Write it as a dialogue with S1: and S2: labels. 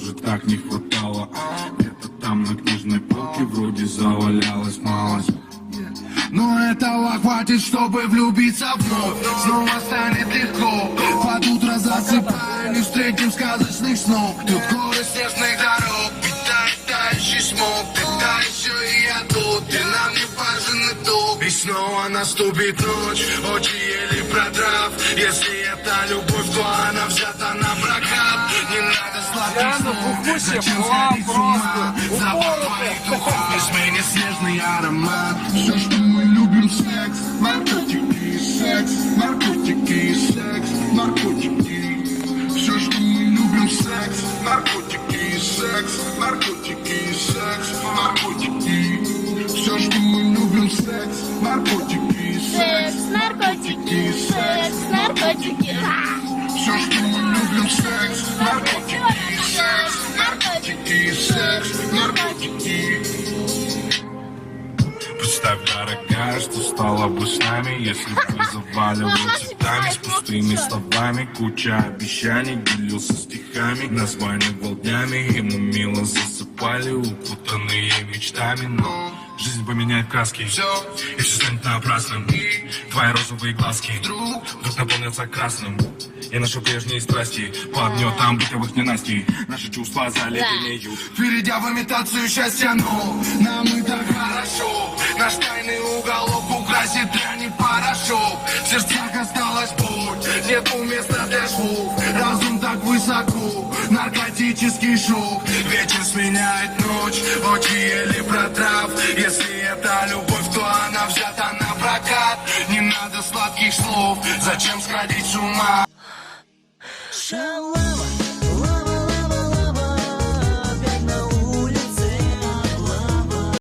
S1: же так не хватало. Где-то там на книжной полке вроде завалялась малость. Но этого хватит, чтобы влюбиться вновь. Снова станет легко. Под утро засыпаем, не встретим сказочных снов. Тут горы снежных дорог, питающий смог. Ты та еще и я тут, ты нам не важен итог. И снова наступит ночь, очи еле продрав. Если это любовь, то она взята на прокат. Не надо сладких снов, зачем сходить с ума? Запах твоих духов не сменит снежный аромат. Все, что мы любим, секс, наркотики и секс, наркотики и секс, наркотики. Все, что мы любим, секс, наркотики и секс, наркотики и секс, наркотики. Все, что мы любим, секс, наркотики и секс, наркотики и секс, наркотики. Все, что мы любим, секс, наркотики и секс, наркотики и секс, наркотики. Представь, дорогая, что стало бы с нами, если бы заваливал цветами, с пустыми словами, куча обещаний, делился стихами, названивал днями, и мы мило засыпали, укутанные мечтами, но жизнь поменяет краски, все, и все станет напрасным. Твои розовые глазки вдруг наполнятся красным. И наши прежние страсти под гнетом бытовых ненастий. Наши чувства заледенеют, перейдя в имитацию счастья. Но нам и так хорошо. Наш тайный уголок украсит дрянь порошок. В сердцах осталась боль, нету места для швов. Разум так высоко, наркотический шок. Вечер сменяет ночь, очи еле протрав. Если это любовь, то она взята на прокат. Не надо сладких слов, зачем сходить с ума?
S2: Шалом.